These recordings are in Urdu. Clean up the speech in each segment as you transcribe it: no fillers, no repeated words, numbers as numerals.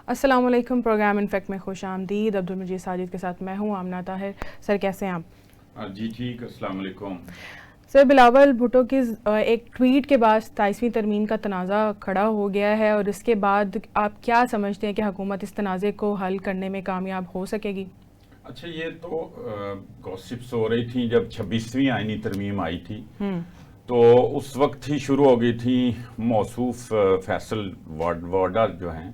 السلام علیکم، پروگرام انفیکٹ میں خوش آمدید. عبدالمجید ساجد کے ساتھ میں ہوں آمنہ طاہر. سر کیسے ہیں آپ؟ جی ٹھیک. السلام علیکم. سر، بلاول بھٹو کی ایک ٹویٹ کے بعد 27ویں ترمیم کا تنازع کھڑا ہو گیا ہے، اور اس کے بعد آپ کیا سمجھتے ہیں کہ حکومت اس تنازع کو حل کرنے میں کامیاب ہو سکے گی؟ اچھا، یہ تو گوسپس ہو رہی تھی جب 26ویں آئینی ترمیم آئی تھی تو اس وقت ہی شروع ہو گئی تھی. موصوف فیصل وارڈا جو ہیں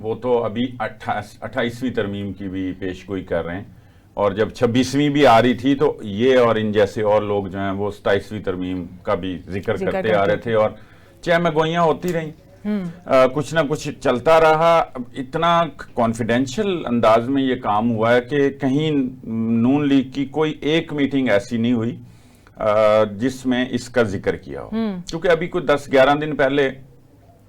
وہ تو ابھی 28ویں ترمیم کی بھی پیش گوئی کر رہے ہیں، اور جب 26ویں بھی آ رہی تھی تو یہ اور ان جیسے اور لوگ جو ہیں وہ 27ویں ترمیم کا بھی ذکر کرتے آ رہے تھے، اور چہمہ گوئیاں ہوتی رہیں. کچھ نہ کچھ چلتا رہا. اتنا کانفیڈینشیل انداز میں یہ کام ہوا ہے کہ کہیں نون لیگ کی کوئی ایک میٹنگ ایسی نہیں ہوئی جس میں اس کا ذکر کیا ہو. کیونکہ ابھی کوئی 10-11 دن پہلے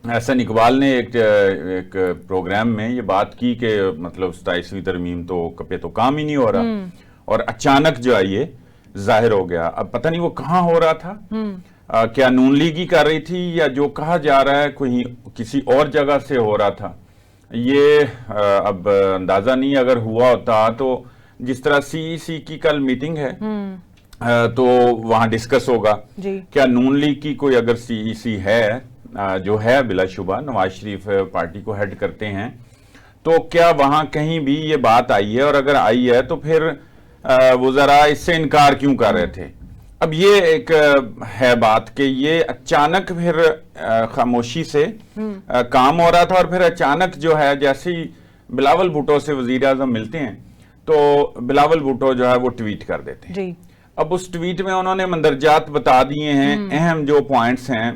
احسن اقبال نے ایک پروگرام میں یہ بات کی کہ مطلب 27ویں ترمیم پہ تو کام ہی نہیں ہو رہا، اور اچانک جو ہے یہ ظاہر ہو گیا. اب پتہ نہیں وہ کہاں ہو رہا تھا، کیا نون لیگ ہی کر رہی تھی یا جو کہا جا رہا ہے کوئی کسی اور جگہ سے ہو رہا تھا، یہ اب اندازہ نہیں. اگر ہوا ہوتا تو جس طرح CEC کی کل میٹنگ ہے تو وہاں ڈسکس ہوگا. کیا نون لیگ کی کوئی اگر CEC ہے جو ہے بلا شبہ نواز شریف پارٹی کو ہیڈ کرتے ہیں، تو کیا وہاں کہیں بھی یہ بات آئی ہے، اور اگر آئی ہے تو پھر وہ ذرا اس سے انکار کیوں کر رہے تھے. اب یہ ایک ہے بات کہ یہ اچانک پھر خاموشی سے کام ہو رہا تھا، اور پھر اچانک جو ہے جیسے ہی بلاول بھٹو سے وزیر اعظم ملتے ہیں تو بلاول بھٹو جو ہے وہ ٹویٹ کر دیتے ہیں. اب اس ٹویٹ میں انہوں نے مندرجات بتا دیے ہیں، اہم جو پوائنٹس ہیں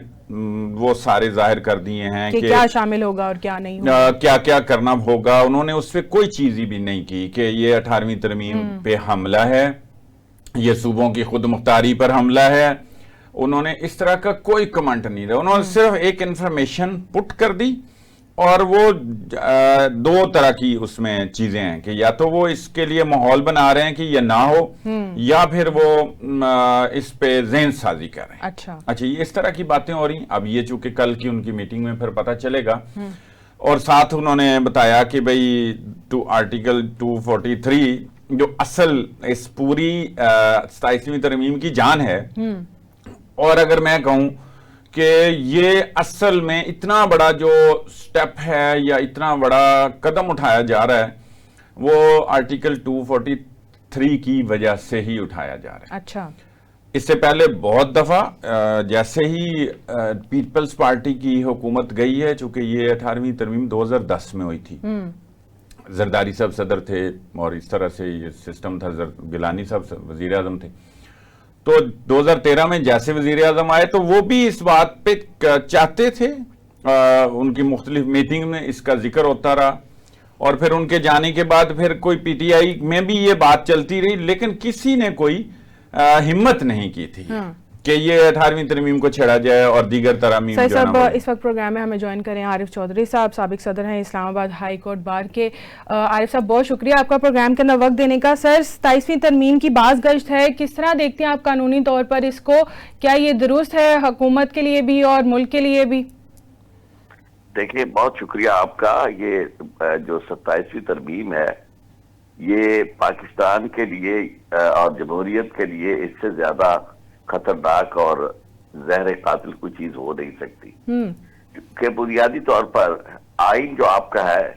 وہ سارے ظاہر کر دیے ہیں کہ کیا شامل ہوگا اور کیا نہیں ہوگا، کیا کیا کرنا ہوگا. انہوں نے اس پہ کوئی چیز ہی بھی نہیں کی کہ یہ 18ویں ترمیم پہ حملہ ہے، یہ صوبوں کی خود مختاری پر حملہ ہے. انہوں نے اس طرح کا کوئی کمنٹ نہیں دیا. انہوں نے صرف ایک انفارمیشن پٹ کر دی، اور وہ دو طرح کی اس میں چیزیں ہیں کہ یا تو وہ اس کے لیے ماحول بنا رہے ہیں کہ یہ نہ ہو، یا پھر وہ اس پہ ذہن سازی کر رہے ہیں. اچھا، یہ اس طرح کی باتیں ہو رہی ہیں. اب یہ چونکہ کل کی ان کی میٹنگ میں پھر پتہ چلے گا. اور ساتھ انہوں نے بتایا کہ بھئی آرٹیکل 243 جو اصل اس پوری 27ویں ترمیم کی جان ہے، اور اگر میں کہوں کہ یہ اصل میں اتنا بڑا جو سٹیپ ہے یا اتنا بڑا قدم اٹھایا جا رہا ہے وہ آرٹیکل 243 کی وجہ سے ہی اٹھایا جا رہا ہے. اچھا، اس سے پہلے بہت دفعہ جیسے ہی پیپلز پارٹی کی حکومت گئی ہے، چونکہ یہ 18ویں ترمیم 2010 میں ہوئی تھی، زرداری صاحب صدر تھے اور اس طرح سے یہ سسٹم تھا، گیلانی صاحب وزیر اعظم تھے. تو 2013 میں جیسے وزیر اعظم آئے تو وہ بھی اس بات پہ چاہتے تھے، ان کی مختلف میٹنگ میں اس کا ذکر ہوتا رہا، اور پھر ان کے جانے کے بعد پھر کوئی PTI میں بھی یہ بات چلتی رہی، لیکن کسی نے کوئی ہمت نہیں کی تھی کہ یہ 18ویں ترمیم کو چھیڑا جائے اور دیگر ترامیم جو صاحب اس وقت پروگرام میں ہمیں جوائن کریں عارف چودھری صاحب، سابق صدر ہیں اسلام آباد ہائی کورٹ بار کے. عارف صاحب، بہت شکریہ آپ کا پروگرام کے اندر وقت دینے کا. سر، 27ویں ترمیم کی باز گشت ہے، کس طرح دیکھتے ہیں آپ قانونی طور پر اس کو؟ کیا یہ درست ہے حکومت کے لیے بھی اور ملک کے لیے بھی؟ دیکھیں، بہت شکریہ آپ کا. یہ جو 27ویں ترمیم ہے یہ پاکستان کے لیے اور جمہوریت کے لیے اس سے زیادہ خطرناک اور زہر قاتل کوئی چیز ہو نہیں سکتی. کہ بنیادی طور پر آئین جو آپ کا ہے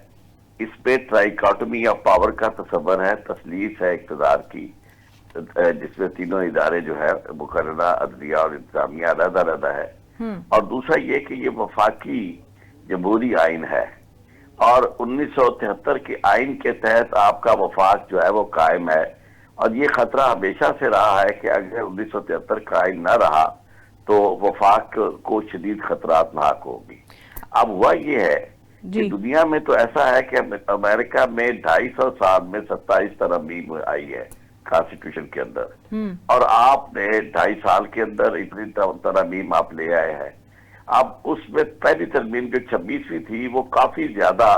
اس پہ ٹرائیکاٹمی آف پاور کا تصور ہے، تثلیث ہے اقتدار کی، جس میں تینوں ادارے جو ہے مقررہ، عدلیہ اور انتظامیہ علیحدہ علیحدہ ہے. اور دوسرا یہ کہ یہ وفاقی جمہوری آئین ہے، اور 1973 کے آئین کے تحت آپ کا وفاق جو ہے وہ قائم ہے. اور یہ خطرہ ہمیشہ سے رہا ہے کہ اگر 1973 کا آئین نہ رہا تو وفاق کو شدید خطرات لاحق ہوگی. اب ہوا یہ ہے کہ دنیا میں تو ایسا ہے کہ امریکہ میں 250 سال میں 27 ترامیم آئی ہے کانسٹیٹیوشن کے اندر، اور آپ نے 2.5 سال کے اندر اتنی ترامیم آپ لے آئے ہیں. اب اس میں پہلی ترمیم جو 26ویں تھی وہ کافی زیادہ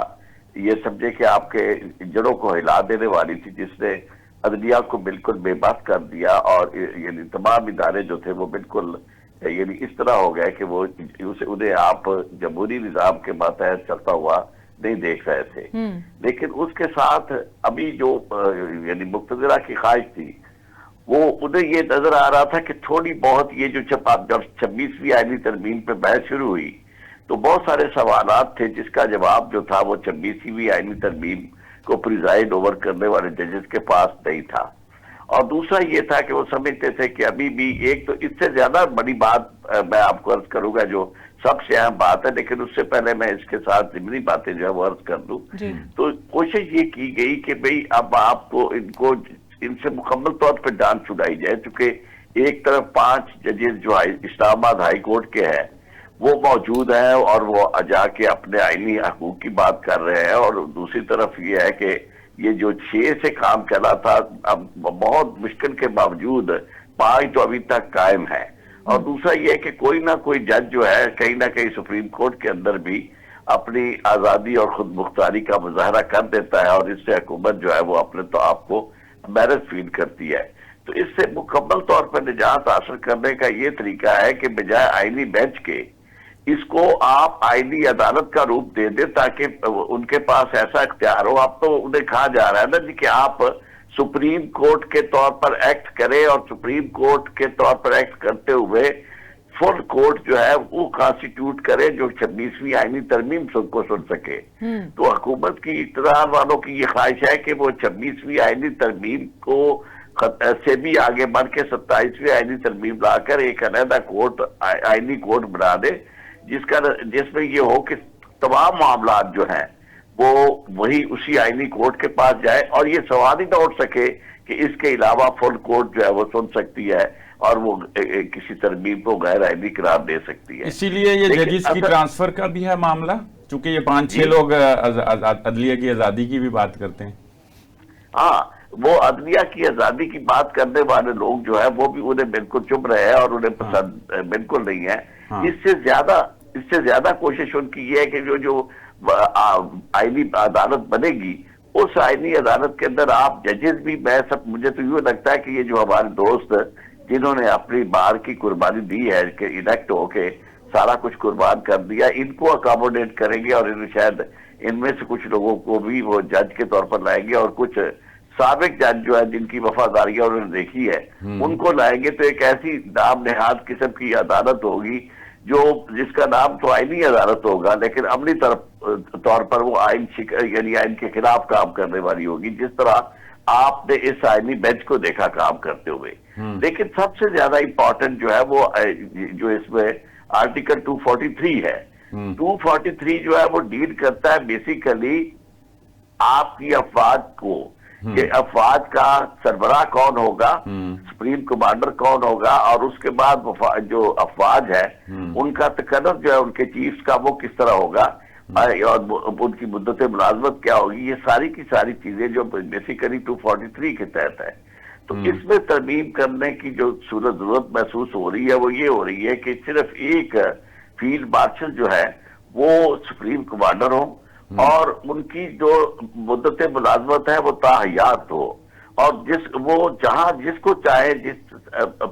یہ سمجھے کہ آپ کے جڑوں کو ہلا دینے والی تھی، جس نے عدلیہ کو بالکل بے بس کر دیا، اور یعنی تمام ادارے جو تھے وہ بالکل یعنی اس طرح ہو گئے کہ وہ انہیں آپ جمہوری نظام کے ماتحت چلتا ہوا نہیں دیکھ رہے تھے. لیکن اس کے ساتھ ابھی جو یعنی مقتدرہ کی خواہش تھی وہ انہیں یہ نظر آ رہا تھا کہ تھوڑی بہت یہ جو جب 26ویں آئینی ترمیم پہ بحث شروع ہوئی تو بہت سارے سوالات تھے جس کا جواب جو تھا وہ 26ویں آئینی ترمیم کو پریزائڈ اوور کرنے والے ججز کے پاس نہیں تھا. اور دوسرا یہ تھا کہ وہ سمجھتے تھے کہ ابھی بھی ایک تو اس سے زیادہ بڑی بات میں آپ کو عرض کروں گا جو سب سے اہم بات ہے، لیکن اس سے پہلے میں اس کے ساتھ ضمنی باتیں جو ہے وہ عرض کر دوں. تو کوشش یہ کی گئی کہ بھئی اب آپ کو ان سے مکمل طور پہ جان چھڑائی جائے، چونکہ ایک طرف 5 ججز جو اسلام آباد ہائی کورٹ کے ہیں وہ موجود ہیں اور وہ جا کے اپنے آئینی حقوق کی بات کر رہے ہیں، اور دوسری طرف یہ ہے کہ یہ جو 6 سے کام چلا تھا اب بہت مشکل کے باوجود 5 تو ابھی تک قائم ہے. اور دوسرا یہ ہے کہ کوئی نہ کوئی جج جو ہے کہیں نہ کہیں سپریم کورٹ کے اندر بھی اپنی آزادی اور خود مختاری کا مظاہرہ کر دیتا ہے، اور اس سے حکومت جو ہے وہ اپنے تو آپ کو امبیرس فیل کرتی ہے. تو اس سے مکمل طور پر نجات حاصل کرنے کا یہ طریقہ ہے کہ بجائے آئینی بینچ کے اس کو آپ آئینی عدالت کا روپ دے دیں تاکہ ان کے پاس ایسا اختیار ہو. اب تو انہیں کہا جا رہا ہے نا جی کہ آپ سپریم کورٹ کے طور پر ایکٹ کریں، اور سپریم کورٹ کے طور پر ایکٹ کرتے ہوئے فل کورٹ جو ہے وہ کانسٹیٹیوٹ کرے جو 26ویں آئینی ترمیم کو سن سکے. تو حکومت کی اقتدار والوں کی یہ خواہش ہے کہ وہ 26ویں آئینی ترمیم کو سے بھی آگے بڑھ کے 27ویں آئینی ترمیم لا کر ایک علیحدہ کورٹ آئینی کورٹ بنا دے جس میں یہ ہو کہ تمام معاملات جو ہیں وہ وہی اسی آئینی کورٹ کے پاس جائے، اور یہ سوال ہی نہ اٹھ سکے کہ اس کے علاوہ فل کورٹ جو ہے وہ سن سکتی ہے اور وہ کسی ترمیم کو غیر آئینی قرار دے سکتی ہے. اسی لیے یہ ججز کی ٹرانسفر کا بھی ہے معاملہ، چونکہ یہ 5-6 لوگ عدلیہ کی آزادی کی بھی بات کرتے ہیں. ہاں، وہ عدلیہ کی آزادی کی بات کرنے والے لوگ جو ہے وہ بھی انہیں بالکل چپ رہے ہیں اور انہیں پسند بالکل نہیں ہے. اس سے زیادہ کوشش ان کی یہ ہے کہ جو آئینی عدالت بنے گی اس آئینی عدالت کے اندر آپ ججز بھی مجھے تو یوں لگتا ہے کہ یہ جو ہمارے دوست جنہوں نے اپنی بار کی قربانی دی ہے کہ الیکٹ ہو کے سارا کچھ قربان کر دیا، ان کو اکاموڈیٹ کریں گے، اور شاید ان میں سے کچھ لوگوں کو بھی وہ جج کے طور پر لائیں گے، اور کچھ سابق جج جو ہے جن کی وفاداریاں انہوں نے دیکھی ہے ان کو لائیں گے. تو ایک ایسی نام نہاد قسم کی عدالت ہوگی جس کا نام تو آئینی عدالت ہوگا لیکن عملی طور پر وہ یعنی آئین کے خلاف کام کرنے والی ہوگی، جس طرح آپ نے اس آئینی بینچ کو دیکھا کام کرتے ہوئے. لیکن سب سے زیادہ امپورٹنٹ جو ہے وہ جو اس میں آرٹیکل 243 ہے. 243 جو ہے وہ ڈیل کرتا ہے بیسیکلی آپ کی افواج کو، کہ افواج کا سربراہ کون ہوگا، سپریم کمانڈر کون ہوگا، اور اس کے بعد جو افواج ہے ان کا تقرر جو ہے ان کے چیفز کا وہ کس طرح ہوگا، اور ان کی مدت ملازمت کیا ہوگی. یہ ساری کی ساری چیزیں جو بیسیکلی 243 کے تحت ہے. تو اس میں ترمیم کرنے کی جو ضرورت محسوس ہو رہی ہے وہ یہ ہو رہی ہے کہ صرف ایک فیلڈ مارشل جو ہے وہ سپریم کمانڈر ہو، اور ان کی جو مدت ملازمت ہے وہ تاحیات ہو، اور جس کو چاہے جس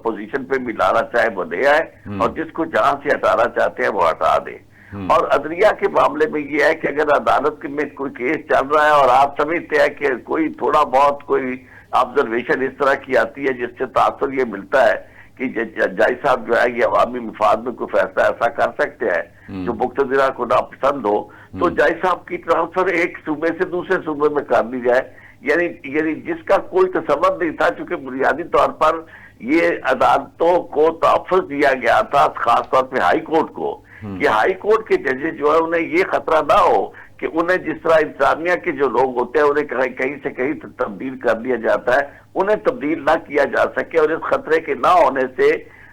پوزیشن پہ بھی لانا چاہے وہ لے آئے، اور جس کو جہاں سے ہٹانا چاہتے ہیں وہ ہٹا دے. اور عدلیہ کے معاملے میں یہ ہے کہ اگر عدالت میں کوئی کیس چل رہا ہے اور آپ سمجھتے ہیں کہ کوئی تھوڑا بہت کوئی آبزرویشن اس طرح کی آتی ہے جس سے تاثر یہ ملتا ہے کہ جج صاحب جو ہے یہ عوامی مفاد میں کوئی فیصلہ ایسا کر سکتے ہیں جو مقتدرہ کو ناپسند ہو، تو جج صاحب کی ٹرانسفر ایک صوبے سے دوسرے صوبے میں کر دی جائے. یعنی جس کا کوئی تصور نہیں تھا، چونکہ بنیادی طور پر یہ عدالتوں کو تحفظ دیا گیا تھا خاص طور پہ ہائی کورٹ کو، کہ ہائی کورٹ کے ججز جو ہے انہیں یہ خطرہ نہ ہو کہ انہیں جس طرح انتظامیہ کے جو لوگ ہوتے ہیں انہیں کہیں سے کہیں تبدیل کر دیا جاتا ہے، انہیں تبدیل نہ کیا جا سکے، اور اس خطرے کے نہ ہونے سے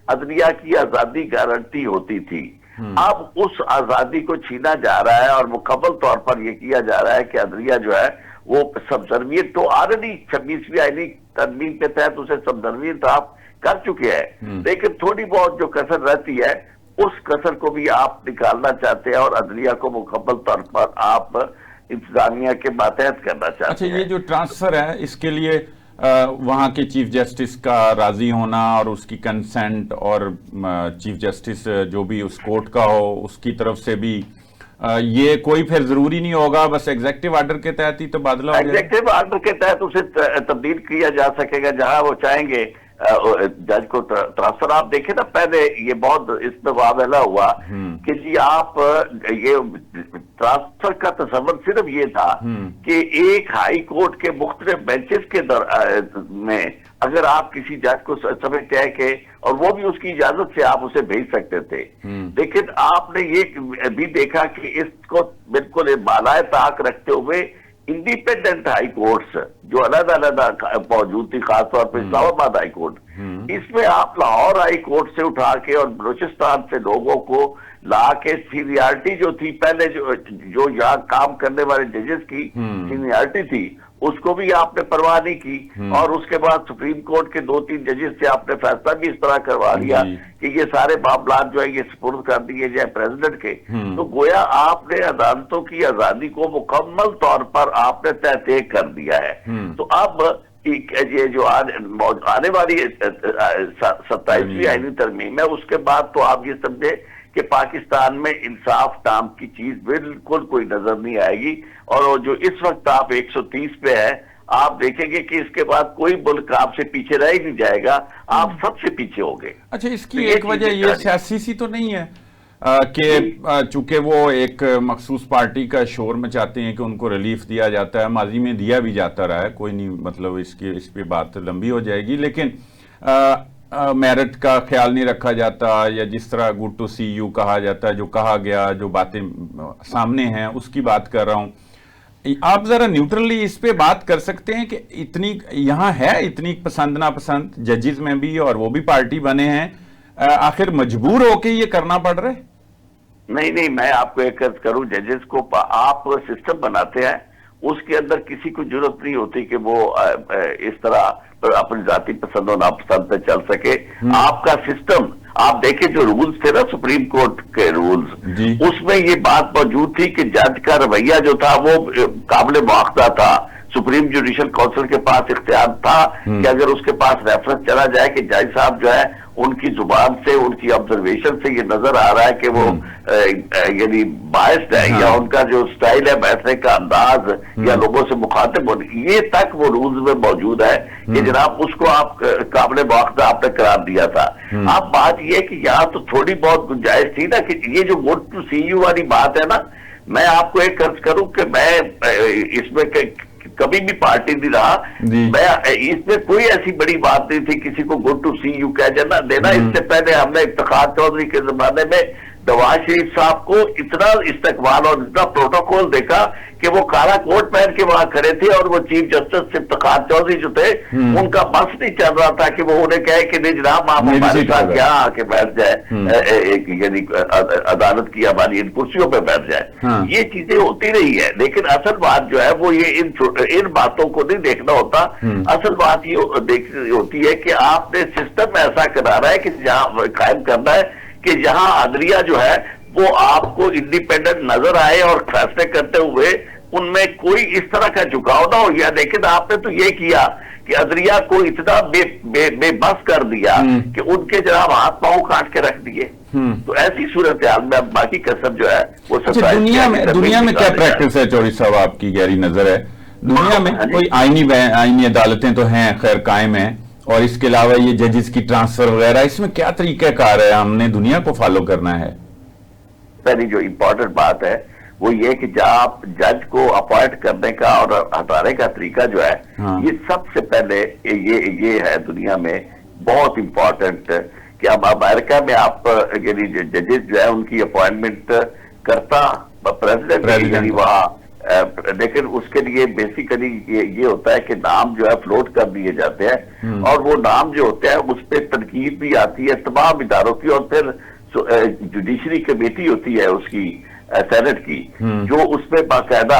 عدلیہ کی آزادی گارنٹی ہوتی تھی. اب اس آزادی کو چھینا جا رہا ہے، اور مکمل طور پر یہ کیا جا رہا ہے کہ عدلیہ جو ہے وہ سبزرویت تو آلریڈی 26ویں آئینی ترمیم کے تحت اسے سبزرویت آپ کر چکے ہیں، لیکن تھوڑی بہت جو کسر رہتی ہے اس کسر کو بھی آپ نکالنا چاہتے ہیں، اور عدلیہ کو مکمل طور پر آپ انتظامیہ کے ماتحت کرنا چاہتے ہیں. اچھا، یہ جو ٹرانسفر ہے اس کے لیے وہاں کے چیف جسٹس کا راضی ہونا اور اس کی کنسنٹ، اور چیف جسٹس جو بھی اس کورٹ کا ہو اس کی طرف سے بھی یہ کوئی پھر ضروری نہیں ہوگا بس ایگزیکٹو آرڈر کے تحت ہی تبادلہ ہو جائے؟ ایگزیکٹو آرڈر کے تحت اسے تبدیل کیا جا سکے گا جہاں وہ چاہیں گے جج کو ٹرانسفر. آپ دیکھیں نا پہلے یہ بہت اس میں معاملہ ہوا کہ جی آپ یہ ٹرانسفر کا تصور صرف یہ تھا کہ ایک ہائی کورٹ کے مختلف بینچز کے میں اگر آپ کسی جج کو سمجھتے ہیں کہ اور وہ بھی اس کی اجازت سے آپ اسے بھیج سکتے تھے. لیکن آپ نے یہ بھی دیکھا کہ اس کو بالکل بالائے طاق رکھتے ہوئے انڈیپینڈنٹ ہائی کورٹس جو علیحدہ موجود تھی، خاص طور پہ اسلام آباد ہائی کورٹ، اس میں آپ لاہور ہائی کورٹ سے اٹھا کے اور بلوچستان سے لوگوں کو لا کے سینیارٹی جو تھی پہلے جو یہاں کام کرنے والے ججز کی سینیارٹی تھی اس کو بھی آپ نے پرواہ نہیں کی، اور اس کے بعد سپریم کورٹ کے 2-3 ججز سے آپ نے فیصلہ بھی اس طرح کروا لیا کہ یہ سارے معاملات جو ہے یہ سپرد کر دیے جائے پریزیڈنٹ کے. تو گویا آپ نے عدالتوں کی آزادی کو مکمل طور پر آپ نے تحقیق کر دیا ہے. تو اب یہ جو آنے والی 27ویں آئینی ترمیم ہے اس کے بعد تو آپ یہ سمجھے کہ پاکستان میں انصاف نام کی چیز بالکل کوئی نظر نہیں آئے گی، اور جو اس وقت آپ 130 پہ ہے آپ دیکھیں گے کہ اس کے بعد کوئی ملک آپ سے پیچھے رہ ہی نہیں جائے گا، آپ سب سے پیچھے ہو گئے. اچھا، اس کی ایک وجہ یہ سیاسی سی تو نہیں ہے کہ چونکہ وہ ایک مخصوص پارٹی کا شور میں چاہتے ہیں کہ ان کو ریلیف دیا جاتا ہے، ماضی میں دیا بھی جاتا رہا ہے، کوئی نہیں مطلب اس پہ بات لمبی ہو جائے گی، لیکن میرٹ کا خیال نہیں رکھا جاتا، یا جس طرح گڈ ٹو سی یو کہا جاتا ہے، جو کہا گیا جو باتیں سامنے ہیں اس کی بات کر رہا ہوں. آپ ذرا نیوٹرلی اس پہ بات کر سکتے ہیں کہ اتنی یہاں ہے اتنی پسند ناپسند ججز میں بھی، اور وہ بھی پارٹی بنے ہیں، آخر مجبور ہو کے یہ کرنا پڑ رہا ہے؟ نہیں، میں آپ کو ایک عرض کروں، ججز کو آپ سسٹم بناتے ہیں، اس کے اندر کسی کو ضرورت نہیں ہوتی کہ وہ اس طرح اپنی ذاتی پسند و ناپسند پہ چل سکے. آپ کا سسٹم آپ دیکھیں جو رولز تھے نا سپریم کورٹ کے رولز، اس میں یہ بات موجود تھی کہ جج کا رویہ جو تھا وہ قابل مواخذہ تھا. سپریم جوڈیشل کونسل کے پاس اختیار تھا کہ اگر اس کے پاس ریفرنس چلا جائے کہ جج صاحب جو ہے ان کی زبان سے ان کی آبزرویشن سے یہ نظر آ رہا ہے کہ وہ یعنی باعث ہے، یا ان کا جو سٹائل ہے بیٹھنے کا انداز یا لوگوں سے مخاطب ہونے، یہ تک وہ رولز میں موجود ہے کہ جناب اس کو آپ قابل مواخذہ آپ نے قرار دیا تھا. اب بات یہ کہ یہاں تو تھوڑی بہت گنجائش تھی نا کہ یہ جو گڈ ٹو سی یو والی بات ہے نا، میں آپ کو ایک عرض کروں کہ میں اس میں کبھی بھی پارٹی نہیں رہا، میں اس میں کوئی ایسی بڑی بات نہیں تھی کسی کو گڈ ٹو سی یو کہہ دینا. اس سے پہلے ہم نے افتخار چودھری کے زمانے میں نواز شریف صاحب کو اتنا استقبال اور اتنا پروٹوکول دیکھا کہ وہ کالا کوٹ پہن کے وہاں کھڑے تھے، اور وہ چیف جسٹس افتخار چودھری جو تھے ان کا بس نہیں چل رہا تھا کہ وہ انہیں کہے کہ نہیں جناب آپ ہمارے ساتھ کیا آ کے بیٹھ جائے، یعنی عدالت کی ہماری ان کرسیوں پہ بیٹھ جائے. یہ چیزیں ہوتی رہی ہے، لیکن اصل بات جو ہے وہ یہ ان باتوں کو نہیں دیکھنا ہوتا. اصل بات یہ دیکھنی ہوتی ہے کہ آپ نے سسٹم ایسا کرانا ہے کہ جہاں قائم کرنا ہے کہ جہاں عدلیہ جو ہے وہ آپ کو انڈیپینڈنٹ نظر آئے اور فیصلے کرتے ہوئے ان میں کوئی اس طرح کا جھکاؤ نہ ہو. یا لیکن آپ نے تو یہ کیا کہ عدلیہ کو اتنا بے بس کر دیا کہ ان کے جناب ہاتھ پاؤں کاٹ کے رکھ دیے. تو ایسی صورتحال میں باقی قسم جو ہے وہ دنیا میں کیا پریکٹس ہے چودھری صاحب، آپ کی گہری نظر ہے دنیا میں کوئی آئینی عدالتیں تو ہیں خیر قائم ہیں، اور اس کے علاوہ یہ ججز کی ٹرانسفر وغیرہ، اس میں کیا طریقہ کار ہے ہم نے دنیا کو فالو کرنا ہے؟ پہلی جو امپورٹنٹ بات ہے وہ یہ کہ جب آپ جج کو اپوائنٹ کرنے کا اور ہٹانے کا طریقہ جو ہے یہ سب سے پہلے یہ ہے دنیا میں بہت امپورٹنٹ کہ اب امریکہ میں آپ یعنی ججز جو ہے ان کی اپوائنٹمنٹ کرتا پریزیڈنٹ یعنی وہاں، لیکن اس کے لیے بیسیکلی یہ ہوتا ہے کہ نام جو ہے فلوٹ کر دیے جاتے ہیں، اور وہ نام جو ہوتے ہیں اس پہ تنقید بھی آتی ہے تمام اداروں کی، اور پھر جوڈیشری کمیٹی ہوتی ہے اس کی سینٹ کی جو اس پہ باقاعدہ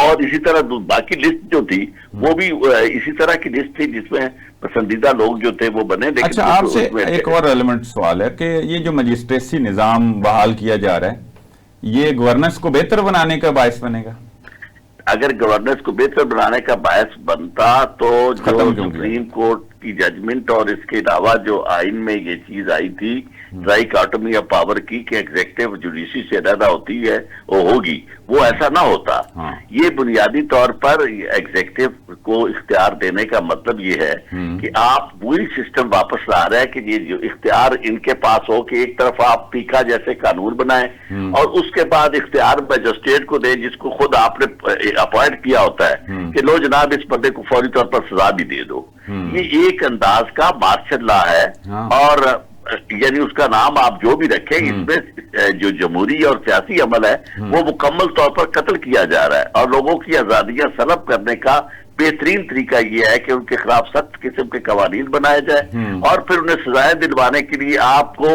اور اسی طرح باقی لسٹ جو تھی وہ بھی اسی طرح کی لسٹ تھی جس میں پسندیدہ لوگ جو تھے وہ بنے. لیکن اچھا آپ سے ایک اور ریلیونٹ سوال ہے کہ یہ جو مجسٹریسی نظام بحال کیا جا رہا ہے یہ گورننس کو بہتر بنانے کا باعث بنے گا؟ اگر گورننس کو بہتر بنانے کا باعث بنتا تو جو سپریم کورٹ کی ججمنٹ اور اس کے علاوہ جو آئین میں یہ چیز آئی تھی ٹرائیکاٹمی آف پاور کی کہ ایگزیکٹو جوڈیشری سے علیحدہ ہوتی ہے وہ ہوگی, وہ ایسا نہ ہوتا. یہ بنیادی طور پر ایگزیکٹو کو اختیار دینے کا مطلب یہ ہے کہ آپ وہی سسٹم واپس لا رہے ہیں کہ یہ جو اختیار ان کے پاس ہو کہ ایک طرف آپ پیکا جیسے قانون بنائیں اور اس کے بعد اختیار میجسٹریٹ کو دیں جس کو خود آپ نے اپوائنٹ کیا ہوتا ہے کہ لو جناب اس بندے کو فوری طور پر سزا بھی دے دو. یہ ایک انداز کا مارشل لا ہے اور یعنی اس کا نام آپ جو بھی رکھیں اس میں جو جمہوری اور سیاسی عمل ہے وہ مکمل طور پر قتل کیا جا رہا ہے اور لوگوں کی آزادیاں سلب کرنے کا بہترین طریقہ یہ ہے کہ ان کے خلاف سخت قسم کے قوانین بنائے جائے اور پھر انہیں سزائیں دلوانے کے لیے آپ کو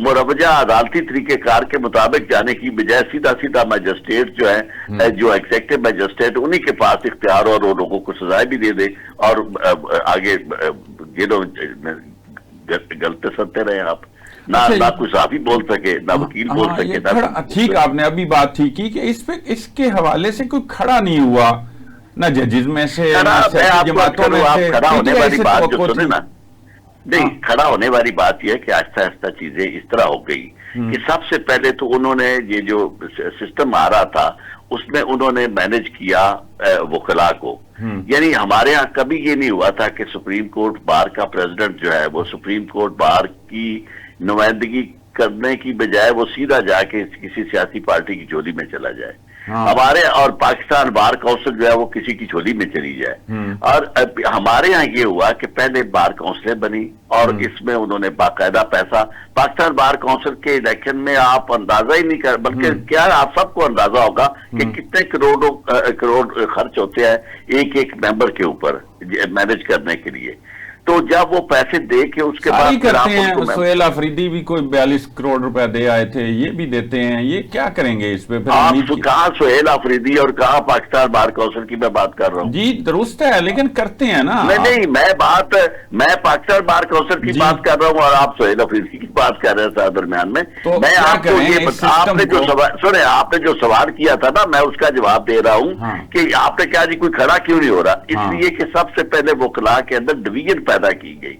مروجہ عدالتی طریقہ کار کے مطابق جانے کی بجائے سیدھا سیدھا میجسٹریٹ جو ہے جو ایگزیکٹو میجسٹریٹ انہی کے پاس اختیار اور وہ لوگوں کو سزائیں بھی دے دے اور آگے یہ لوگ غلطے سنتے رہے آپ نہ کوئی صحافی بول سکے نہ وکیل بول سکے. ٹھیک آپ نے ابھی بات ٹھیک کی کہ اس کے حوالے سے کوئی کھڑا نہیں ہوا نہ ججز میں سے جماعتوں میں سے. کھڑا ہونے والی بات جو سنے نا نہیں کھڑا ہونے والی بات یہ ہے کہ آہستہ آہستہ چیزیں اس طرح ہو گئی کہ سب سے پہلے تو انہوں نے یہ جو سسٹم آ رہا تھا اس میں انہوں نے مینج کیا وکلاء کو. یعنی ہمارے ہاں کبھی یہ نہیں ہوا تھا کہ سپریم کورٹ بار کا پریزیڈنٹ جو ہے وہ سپریم کورٹ بار کی نمائندگی کرنے کی بجائے وہ سیدھا جا کے کسی سیاسی پارٹی کی جھولی میں چلا جائے. ہمارے اور پاکستان بار کونسل جو ہے وہ کسی کی جھولی میں چلی جائے. اور ہمارے ہاں یہ ہوا کہ پہلے بار کونسلیں بنی اور اس میں انہوں نے باقاعدہ پیسہ پاکستان بار کونسل کے الیکشن میں آپ اندازہ ہی نہیں کر بلکہ کیا آپ سب کو اندازہ ہوگا کہ کتنے کروڑ خرچ ہوتے ہیں ایک ایک ممبر کے اوپر مینج کرنے کے لیے. تو جب وہ پیسے دے کے اس کے بعد کرتے ہیں سہیل آفریدی بھی کوئی 42 کروڑ روپے دے آئے تھے یہ بھی دیتے ہیں یہ کیا کریں گے اس پہ کہاں سہیل آفریدی اور کہاں پاکستان بار کونسل کی میں بات کر رہا ہوں. جی درست ہے لیکن کرتے ہیں نا. نہیں میں پاکستان بار کونسل کی بات کر رہا ہوں اور آپ سہیل آفریدی کی بات کر رہے ہیں درمیان میں. میں آپ کو یہ آپ نے جو سوال کیا تھا نا میں اس کا جواب دے رہا ہوں کہ آپ نے کہا جی کوئی کھڑا کیوں نہیں ہو رہا. اس لیے کہ سب سے پہلے وکلاء کے اندر ڈویژن پیدا کی گئی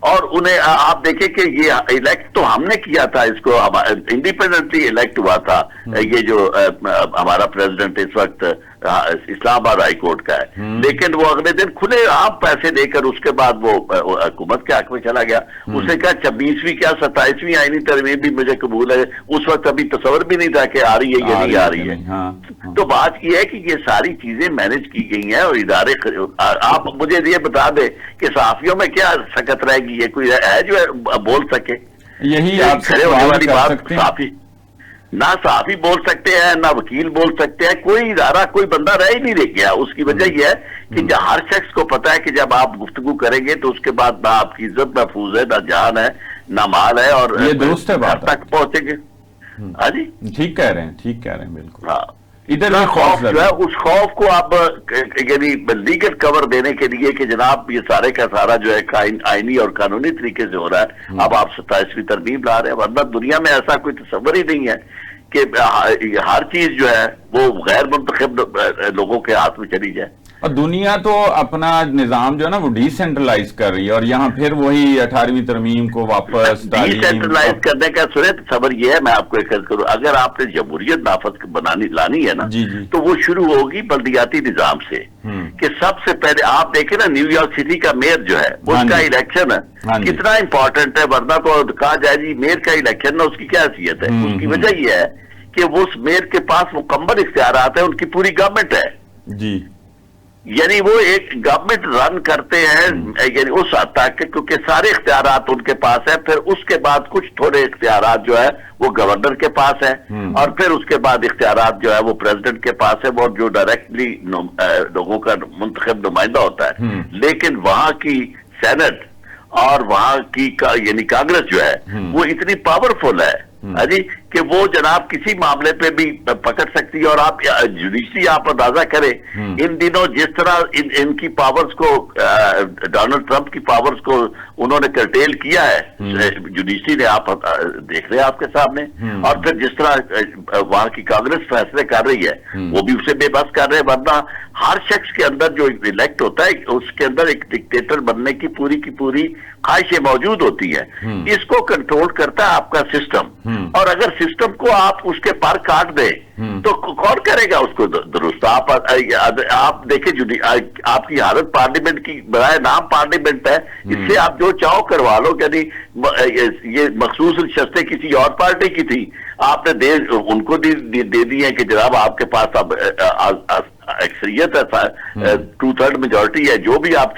اور انہیں آپ دیکھیں کہ یہ الیکٹ تو ہم نے کیا تھا اس کو انڈیپینڈنٹلی الیکٹ ہوا تھا یہ جو ہمارا پریزیڈنٹ اس وقت اسلام آباد ہائی کورٹ کا ہے لیکن وہ اگلے دن کھلے عام پیسے دے کر اس کے بعد وہ حکومت کے حق میں چلا گیا. اس نے کہا 26ویں کیا 27ویں آئینی ترمیم بھی مجھے قبول ہے. اس وقت ابھی تصور بھی نہیں تھا کہ آ رہی ہے یہ نہیں آ رہی ہے. تو بات یہ ہے کہ یہ ساری چیزیں مینج کی گئی ہیں اور ادارے آپ مجھے یہ بتا دیں کہ صحافیوں میں کیا سکت رہے گی. یہ کوئی ہے جو بول سکے یہی آپ کھڑے ہونے والی بات صحافی نہ صحافی بول سکتے ہیں نہ وکیل بول سکتے ہیں. کوئی ادارہ کوئی بندہ رہ ہی نہیں رہ گیا. اس کی وجہ یہ ہے کہ ہر شخص کو پتا ہے کہ جب آپ گفتگو کریں گے تو اس کے بعد نہ آپ کی عزت محفوظ ہے نہ جان ہے نہ مال ہے اور یہ درست ہے گھر تک پہنچیں گے. ہاں جی ٹھیک کہہ رہے ہیں بالکل. ہاں ادھر خوف جو ہے اس خوف کو آپ یعنی لیگل کور دینے کے لیے کہ جناب یہ سارے کا سارا جو ہے آئینی اور قانونی طریقے سے ہو رہا ہے. اب آپ 27ویں ترمیم لا رہے ہیں ورنہ دنیا میں ایسا کوئی تصور ہی نہیں ہے کہ ہر چیز جو ہے وہ غیر منتخب لوگوں کے ہاتھ میں چلی جائے. اور دنیا تو اپنا نظام جو ہے نا وہ ڈی سینٹرلائز کر رہی ہے اور یہاں پھر وہی 18ویں ترمیم کو واپس ڈی سینٹرلائز کرنے کا تصور یہ ہے میں آپ کو ایک عرض کروں اگر آپ نے جمہوریت نافذ لانی ہے نا تو وہ شروع ہوگی بلدیاتی نظام سے کہ سب سے پہلے آپ دیکھیں نا نیو یارک سٹی کا میئر جو ہے اس کا الیکشن کتنا امپورٹنٹ ہے. ورنہ تو کہا جائے جی میئر کا الیکشن نا اس کی کیا حیثیت ہے. اس کی وجہ یہ ہے کہ وہ اس میئر کے پاس مکمل اختیارات ہیں. ان کی پوری گورنمنٹ ہے جی یعنی وہ ایک گورنمنٹ رن کرتے ہیں یعنی اس حد تک کیونکہ سارے اختیارات ان کے پاس ہیں. پھر اس کے بعد کچھ تھوڑے اختیارات جو ہے وہ گورنر کے پاس ہیں اور پھر اس کے بعد اختیارات جو ہے وہ پریزیڈنٹ کے پاس ہے وہ جو ڈائریکٹلی لوگوں کا منتخب نمائندہ ہوتا ہے. لیکن وہاں کی سینٹ اور وہاں کی یعنی کانگریس جو ہے وہ اتنی پاورفل ہے جی کہ وہ جناب کسی معاملے پہ بھی پکڑ سکتی ہے. اور آپ جوڈیشری آپ اندازہ کریں ان دنوں جس طرح ان کی پاورز کو ڈونلڈ ٹرمپ کی پاورز کو انہوں نے کرٹیل کیا ہے جوڈیشری نے, آپ دیکھ رہے ہیں آپ کے سامنے. اور پھر جس طرح وہاں کی کانگریس فیصلے کر رہی ہے وہ بھی اسے بے بس کر رہے ہیں. ورنہ ہر شخص کے اندر جو الیکٹ ہوتا ہے اس کے اندر ایک ڈکٹیٹر بننے کی پوری خواہشیں موجود ہوتی ہیں. اس کو کنٹرول کرتا ہے آپ کا سسٹم, اور اگر سسٹم کو آپ اس کے پر کاٹ دیں تو کون کرے گا اس کو درست. آپ دیکھیں آپ کی حالت پارلیمنٹ کی برائے نام پارلیمنٹ ہے, اس سے آپ جو چاہو کروا لو. یعنی یہ مخصوص نشستیں کسی اور پارٹی کی تھی, آپ نے ان کو دے دی ہیں کہ جناب آپ کے پاس اب اکثریت ہے, 2/3 میجورٹی ہے, جو بھی آپ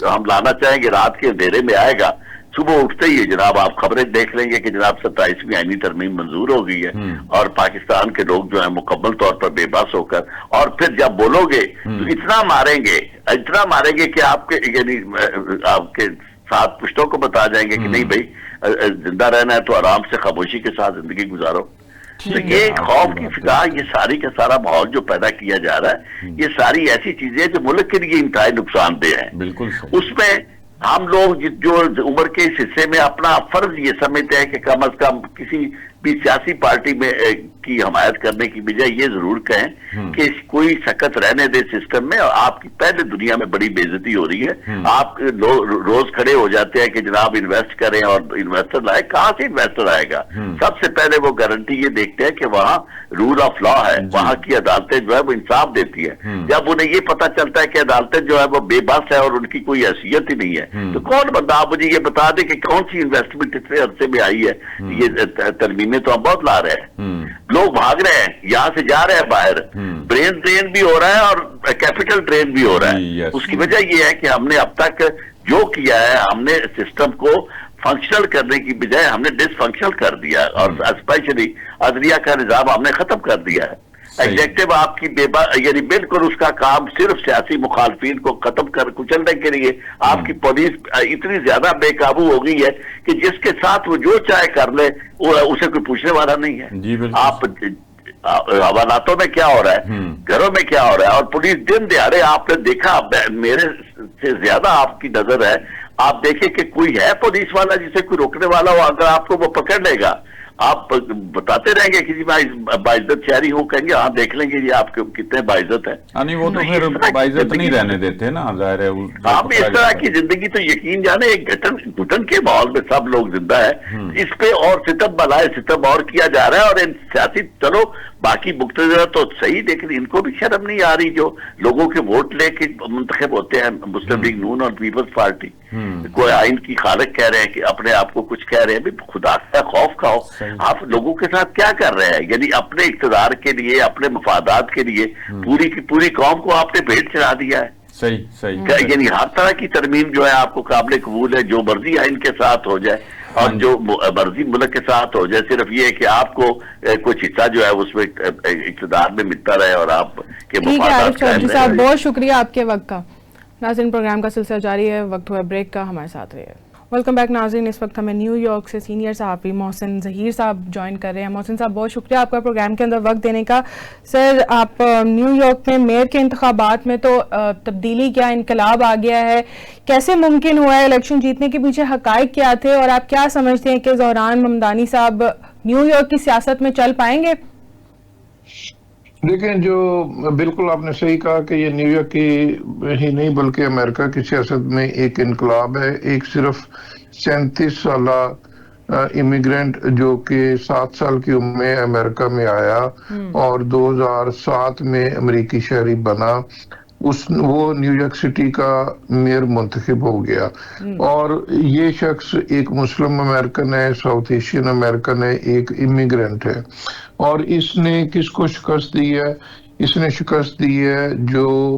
ہم لانا چاہیں گے رات کے اندھیرے میں آئے گا. صبح اٹھتے ہی جناب آپ خبریں دیکھ لیں گے کہ جناب 27ویں آئینی ترمیم منظور ہو گئی ہے, اور پاکستان کے لوگ جو ہیں مکمل طور پر بے بس ہو کر, اور پھر جب بولو گے تو اتنا ماریں گے کہ آپ کے یعنی آپ کے ساتھ پشتوں کو بتا جائیں گے کہ نہیں بھائی زندہ رہنا ہے تو آرام سے خاموشی کے ساتھ زندگی گزارو. تو یہ خوف کی فضا, یہ ساری کا سارا ماحول جو پیدا کیا جا رہا ہے, یہ ساری ایسی چیزیں جو ملک کے لیے انتہائی نقصان دہ ہیں. بالکل اس میں ہم لوگ جو عمر کے اس حصے میں اپنا فرض یہ سمجھتے ہیں کہ کم از کم کسی بھی سیاسی پارٹی میں کی حمایت کرنے کی بجائے یہ ضرور کہیں کہ کوئی سکت رہنے دے سسٹم میں. اور آپ کی پہلے دنیا میں بڑی بے عزتی ہو رہی ہے. آپ روز کھڑے ہو جاتے ہیں کہ جناب انویسٹ کریں, اور انویسٹر لائے, کہاں سے انویسٹر آئے گا؟ سب سے پہلے وہ گارنٹی یہ دیکھتے ہیں کہ وہاں رول آف لا ہے, وہاں کی عدالتیں جو ہے وہ انصاف دیتی ہے. جب انہیں یہ پتا چلتا ہے کہ عدالتیں جو ہے وہ بے بس ہے اور ان کی کوئی حیثیت ہی نہیں ہے, تو کون بندہ آپ مجھے یہ بتا دے کہ کون سی انویسٹمنٹ اتنے عرصے میں آئی ہے. یہ ترمیمیں تو ہم بہت لا رہے ہیں, لوگ بھاگ رہے ہیں, یہاں سے جا رہے ہیں باہر, برین ڈرین بھی ہو رہا ہے اور کیپٹل ڈرین بھی ہو رہا ہے. اس کی وجہ یہ ہے کہ ہم نے اب تک جو کیا ہے, ہم نے سسٹم کو فنکشنل کرنے کی بجائے ہم نے ڈس فنکشنل کر دیا, اور اسپیشلی عدلیہ کا نظام ہم نے ختم کر دیا ہے. ایگزیکٹو آپ کی یعنی بالکل اس کا کام صرف سیاسی مخالفین کو ختم کر کچلنے کے لیے. آپ کی پولیس اتنی زیادہ بے قابو ہو گئی ہے کہ جس کے ساتھ وہ جو چاہے کر لے اسے کوئی پوچھنے والا نہیں ہے. آپ حوالاتوں میں کیا ہو رہا ہے, گھروں میں کیا ہو رہا ہے, اور پولیس دن دہاڑے آپ نے دیکھا, میرے سے زیادہ آپ کی نظر ہے, آپ دیکھیں کہ کوئی ہے پولیس والا جسے کوئی روکنے والا ہو, اگر آپ کو وہ پکڑ لے گا آپ بتاتے رہیں گے کسی باعزت شہری ہوں, کہیں گے ہاں دیکھ لیں گے یہ آپ کے کتنے باعزت ہیں. وہ تو پھر باعزت نہیں رہنے دیتے نا, ظاہر ہے. آپ اس طرح کی زندگی تو یقین جانے ایک گھٹن کے ماحول میں سب لوگ زندہ ہے. اس پہ اور ستم بلائے ستم اور کیا جا رہا ہے. اور ان سیاسی چلو باقی مقتدر تو صحیح, لیکن ان کو بھی شرم نہیں آ رہی جو لوگوں کے ووٹ لے کے منتخب ہوتے ہیں, مسلم لیگ نون اور پیپلز پارٹی. کوئی آئین کی خالق کہہ رہے ہیں کہ اپنے آپ کو کچھ کہہ رہے ہیں, خدا کا خوف کھاؤ. آپ لوگوں کے ساتھ کیا کر رہے ہیں؟ یعنی اپنے اقتدار کے لیے, اپنے مفادات کے لیے پوری کی پوری قوم کو آپ نے بھیٹ چڑھا دیا ہے. صحیح. یعنی ہر طرح کی ترمیم جو ہے آپ کو قابل قبول ہے, جو مرضی آئین کے ساتھ ہو جائے اور جو مرضی ملک کے ساتھ ہو جائے, صرف یہ ہے کہ آپ کو کچھ حصہ جو ہے اس میں اقتدار میں ملتا رہے اور آپ کے مفادات قائم رہے. صاحب بہت شکریہ آپ کے وقت کا. ناظرین پروگرام کا سلسلہ جاری ہے, وقت ہوا بریک کا, ہمارے ساتھ رہیے. ویلکم بیک ناظرین. اس وقت ہمیں نیو یارک سے سینئر صحافی محسن ظہیر صاحب جوائن کر رہے ہیں. محسن صاحب بہت شکریہ آپ کا پروگرام کے اندر وقت دینے کا. سر آپ نیو یارک میں میئر کے انتخابات میں تو تبدیلی کیا, انقلاب آ گیا ہے, کیسے ممکن ہوا ہے, الیکشن جیتنے کے پیچھے حقائق کیا تھے, اور آپ کیا سمجھتے ہیں کہ زہران ممدانی صاحب نیو یارک کی سیاست میں چل پائیں گے؟ دیکھیں, جو بالکل آپ نے صحیح کہا کہ یہ نیو یارک کی ہی نہیں بلکہ امریکہ کی سیاست میں ایک انقلاب ہے. ایک صرف 37 سالہ امیگرینٹ جو کہ 7 سال کی عمر میں امریکہ میں آیا اور 2007 میں امریکی شہری بنا, وہ نیو یارک سٹی کا میئر منتخب ہو گیا. اور یہ شخص ایک مسلم امریکن ہے, ساؤتھ ایشین امریکن ہے, ایک امیگرینٹ ہے. اور اس نے کس کو شکست دی ہے؟ اس نے شکست دی ہے جو